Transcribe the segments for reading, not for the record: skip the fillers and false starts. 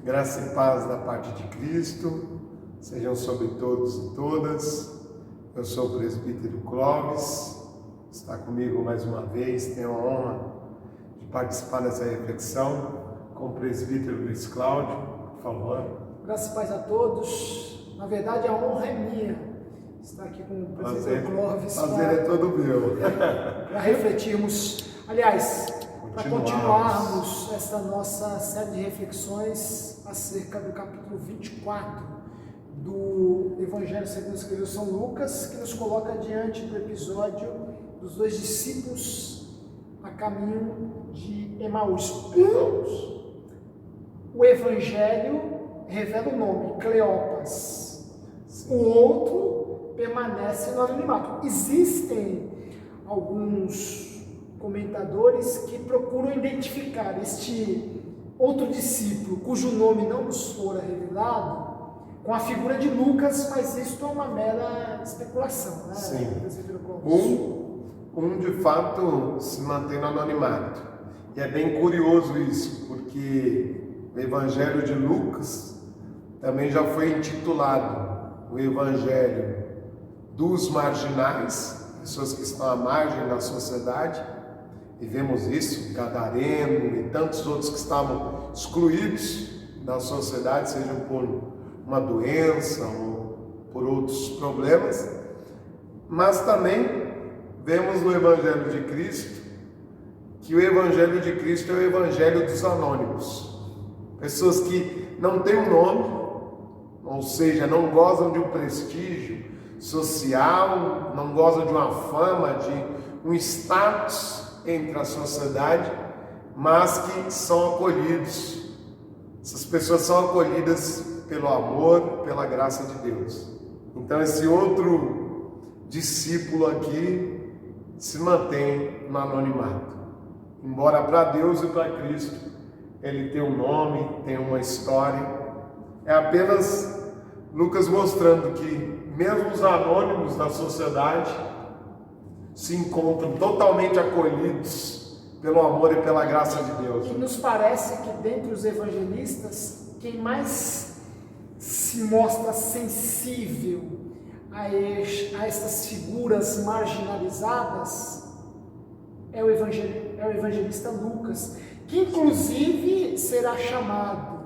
Graça e paz da parte de Cristo, sejam sobre todos e todas. Eu sou o presbítero Clóvis, está comigo mais uma vez, tenho a honra de participar dessa reflexão com o presbítero Luiz Cláudio, por favor. Graça e paz a todos. Na verdade, a honra é minha estar aqui com o presbítero Clóvis. Prazer é todo meu. Para refletirmos, aliás, para continuarmos essa nossa série de reflexões acerca do capítulo 24 do Evangelho segundo escreveu São Lucas, que nos coloca diante do episódio dos dois discípulos a caminho de Emaús. O Evangelho revela o nome, Cleopas. O outro permanece no anonimato. Existem alguns comentadores que procuram identificar este outro discípulo, cujo nome não nos fora revelado, com a figura de Lucas, mas isto é uma mera especulação, né? Sim. Um de fato se mantém no anonimato. E é bem curioso isso, porque o Evangelho de Lucas também já foi intitulado o Evangelho dos marginais, pessoas que estão à margem da sociedade, e vemos isso, Gadareno e tantos outros que estavam excluídos da sociedade, sejam por uma doença ou por outros problemas. Mas também vemos no Evangelho de Cristo que o Evangelho de Cristo é o Evangelho dos anônimos, pessoas que não têm um nome, ou seja, não gozam de um prestígio social, não gozam de uma fama, de um status entre a sociedade, mas que são acolhidos. Essas pessoas são acolhidas pelo amor, pela graça de Deus. Então esse outro discípulo aqui se mantém no anonimato, embora para Deus e para Cristo ele tem um nome, tem uma história. É apenas Lucas mostrando que mesmo os anônimos da sociedade se encontram totalmente acolhidos pelo amor e pela graça de Deus. E nos parece que dentre os evangelistas, quem mais se mostra sensível a estas figuras marginalizadas é o evangelista Lucas, que inclusive será chamado,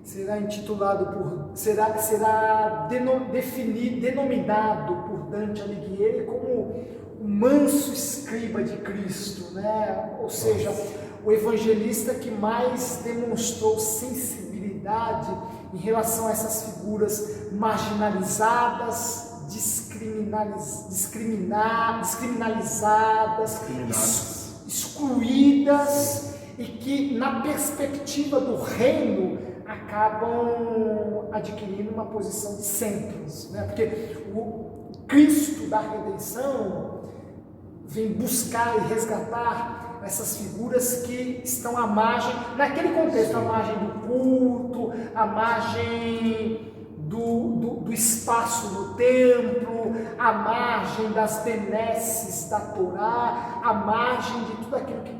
será intitulado será denominado por Dante Alighieri como o manso escriba de Cristo, né? Ou seja, o evangelista que mais demonstrou sensibilidade em relação a essas figuras marginalizadas, descriminalizadas, excluídas, e que na perspectiva do reino acabam adquirindo uma posição de centro, né? Porque o Cristo da redenção vem buscar e resgatar essas figuras que estão à margem, naquele contexto, à margem do culto, à margem do espaço no templo, à margem das benesses da Torá, à margem de tudo aquilo que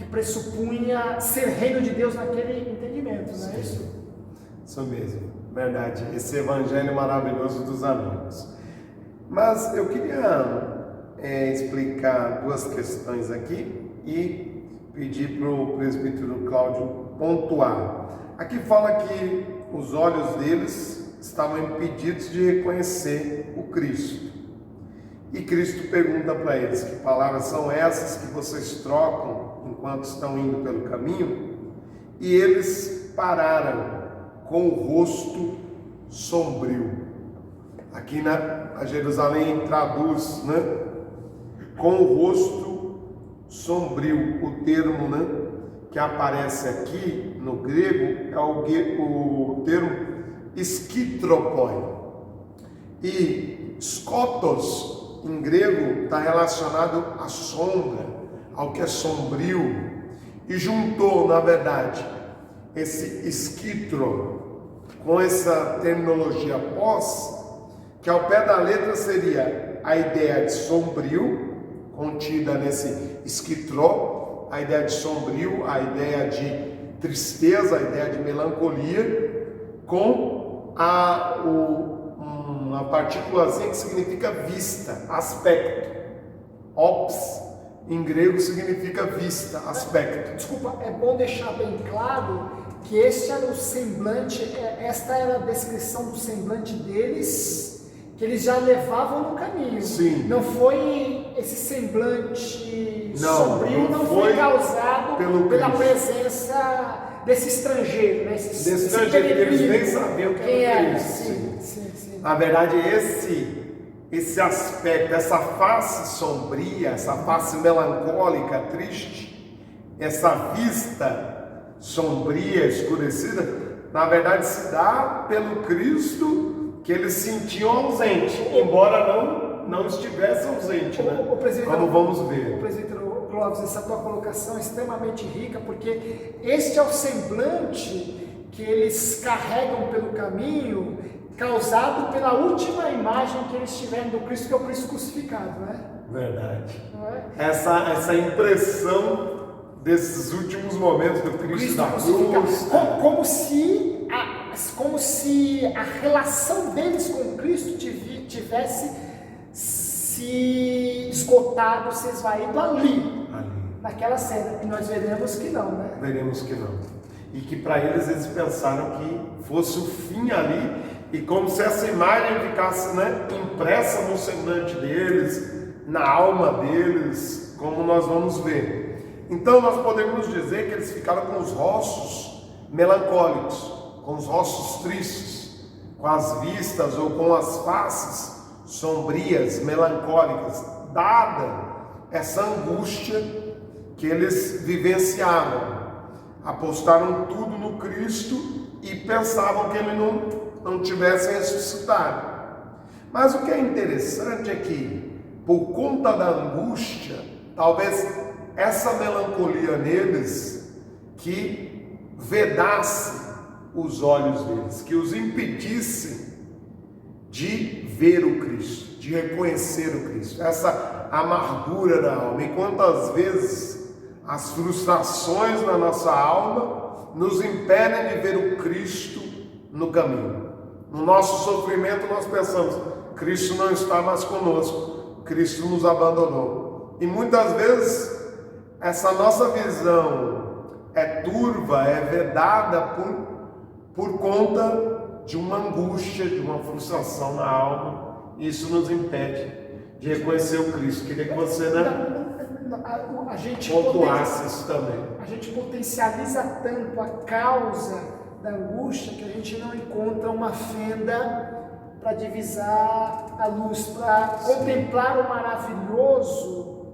pressupunha ser reino de Deus naquele entendimento, não é isso? Isso mesmo, verdade. Esse evangelho maravilhoso dos anônimos. Mas eu queria explicar duas questões aqui e pedir para o presbítero Cláudio pontuar. Aqui fala que os olhos deles estavam impedidos de reconhecer o Cristo. E Cristo pergunta para eles: que palavras são essas que vocês trocam enquanto estão indo pelo caminho? E eles pararam com o rosto sombrio. Aqui a Jerusalém traduz, né? Com o rosto sombrio. O termo, né, que aparece aqui no grego é o termo skitropoi. E skotos em grego está relacionado à sombra, ao que é sombrio. E juntou, na verdade, esse skitro com essa terminologia pós, que ao pé da letra seria a ideia de sombrio, contida nesse skitro, a ideia de sombrio, a ideia de tristeza, a ideia de melancolia, com uma partículazinha que significa vista, aspecto. Ops, em grego, significa vista, aspecto. Desculpa, é bom deixar bem claro que este era o semblante, esta era a descrição do semblante deles, que eles já levavam no caminho. Sim. Não foi esse semblante Não, sombrio, não não foi foi causado pela Cristo. presença desse estrangeiro, né? Desse estrangeiro que eles nem sabiam quem era Cristo. Sim. Na verdade, esse aspecto, essa face sombria, essa face melancólica, triste, essa vista sombria, escurecida, na verdade se dá pelo Cristo que eles sentiam ausente, embora não estivesse ausente, né? Como vamos ver. O presbítero Clóvis, essa tua colocação é extremamente rica, porque este é o semblante que eles carregam pelo caminho, causado pela última imagem que eles tiveram do Cristo, que é o Cristo crucificado, né? Verdade. Não é? Essa impressão desses últimos momentos do Cristo da cruz. Como se a relação deles com Cristo tivesse se esgotado, se esvaído ali, naquela cena. E nós veremos que não, né? Veremos que não. E que para eles pensaram que fosse o fim ali, e como se essa imagem ficasse, né, impressa no semblante deles, na alma deles, como nós vamos ver. Então nós podemos dizer que eles ficaram com os rostos melancólicos, com os rostos tristes, com as vistas ou com as faces sombrias, melancólicas, dada essa angústia que eles vivenciaram. Apostaram tudo no Cristo e pensavam que ele não tivesse ressuscitado. Mas o que é interessante é que, por conta da angústia, talvez essa melancolia neles, que vedasse os olhos deles, que os impedisse de ver o Cristo, de reconhecer o Cristo, essa amargura da alma. E quantas vezes as frustrações na nossa alma nos impedem de ver o Cristo no caminho. No nosso sofrimento nós pensamos, Cristo não está mais conosco, Cristo nos abandonou. E muitas vezes essa nossa visão é turva, é vedada por conta de uma angústia, de uma frustração na alma. Isso nos impede de reconhecer o Cristo. Queria que você, a gente pontuasse isso também. A gente potencializa tanto a causa da angústia que a gente não encontra uma fenda para divisar a luz, para contemplar o maravilhoso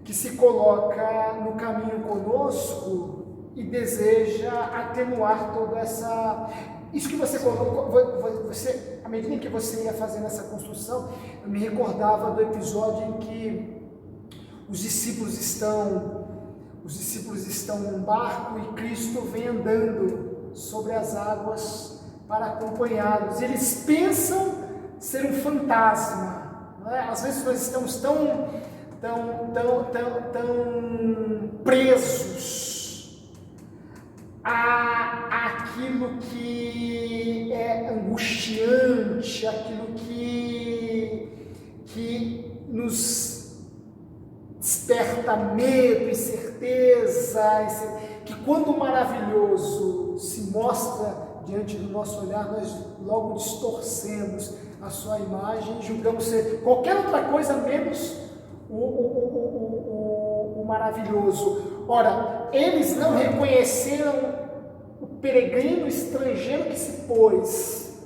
que se coloca no caminho conosco e deseja atenuar toda essa... Isso que você colocou, à medida que você ia fazendo essa construção, eu me recordava do episódio em que os discípulos estão num barco e Cristo vem andando sobre as águas para acompanhá-los. Eles pensam ser um fantasma, não é? Às vezes nós estamos tão presos àquilo que é angustiante, aquilo que nos desperta medo, incerteza, que quando o maravilhoso se mostra diante do nosso olhar, nós logo distorcemos a sua imagem, julgamos ser qualquer outra coisa menos o maravilhoso. Ora, eles não reconheceram o peregrino estrangeiro que se pôs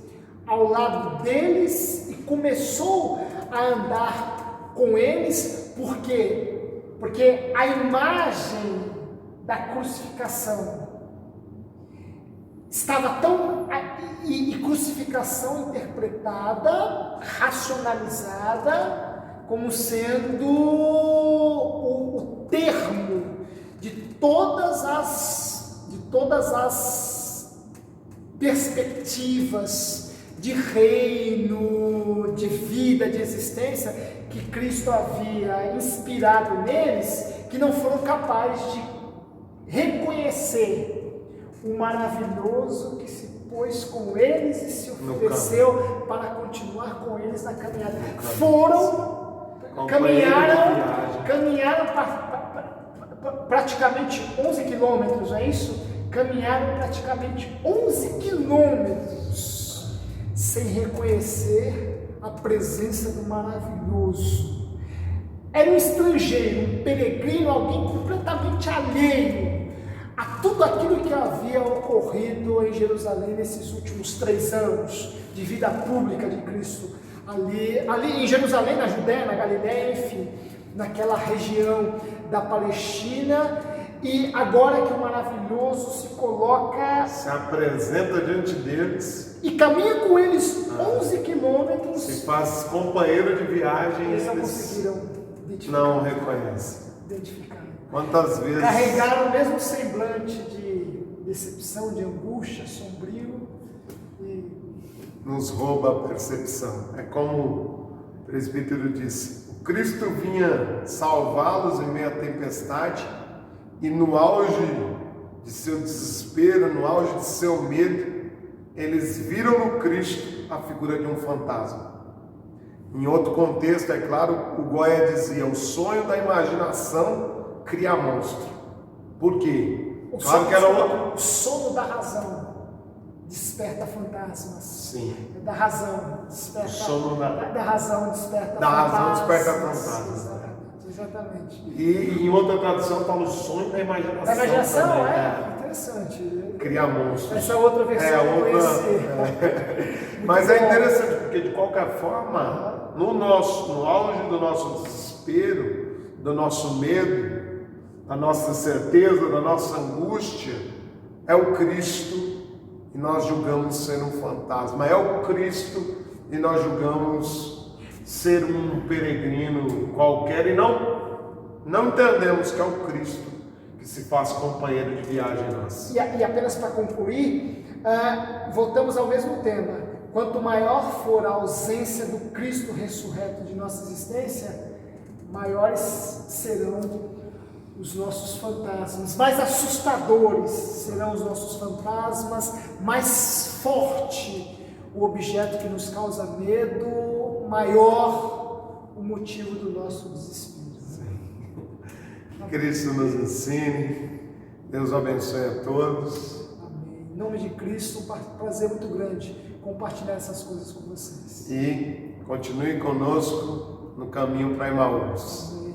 ao lado deles e começou a andar com eles. Por quê? Porque a imagem da crucificação estava tão... E crucificação interpretada, racionalizada, como sendo o termo de todas as perspectivas de reino, de vida, de existência que Cristo havia inspirado neles, que não foram capazes de reconhecer o maravilhoso que se pôs com eles e se ofereceu para continuar com eles na caminhada. Caminharam praticamente 11 quilômetros, é isso? Caminharam praticamente 11 quilômetros sem reconhecer a presença do maravilhoso. Era um estrangeiro, um peregrino, alguém completamente alheio a tudo aquilo que havia ocorrido em Jerusalém nesses últimos 3 anos de vida pública de Cristo. Ali em Jerusalém, na Judéia, na Galiléia, enfim, naquela região da Palestina. E agora que o maravilhoso se coloca, se apresenta diante deles e caminha com eles 11 quilômetros, se faz companheiro de viagem, eles não conseguiram identificar. Não reconhecem. Quantas vezes carregaram o mesmo semblante de decepção, de angústia, sombrio, e nos rouba a percepção. É como o presbítero disse: o Cristo vinha salvá-los em meio à tempestade, e no auge de seu desespero, no auge de seu medo, eles viram no Cristo a figura de um fantasma. Em outro contexto, é claro, o Goya dizia: o sonho da imaginação cria monstro. Por quê? Claro que era o sono da razão desperta fantasmas. Sim. Da razão desperta. O sono da razão desperta da fantasmas. razão desperta fantasmas. Exatamente. E em outra tradução fala o sonho da imaginação. Da imaginação, também, interessante. Criar monstros. Essa outra versão eu conheci. Mas é interessante, porque de qualquer forma, no auge do nosso desespero, do nosso medo, da nossa certeza, da nossa angústia, é o Cristo e nós julgamos ser um fantasma. É o Cristo e nós julgamos ser um peregrino qualquer e não entendemos que é o Cristo que se faz companheiro de viagem nossa. E apenas para concluir, voltamos ao mesmo tema. Quanto maior for a ausência do Cristo ressurreto de nossa existência, maiores serão os nossos fantasmas, mais assustadores serão os nossos fantasmas, mais forte o objeto que nos causa medo, maior o motivo do nosso desespero. Que Cristo nos ensine, Deus abençoe a todos. Amém. Em nome de Cristo, um prazer muito grande compartilhar essas coisas com vocês. E continue conosco no caminho para Emaús. Amém.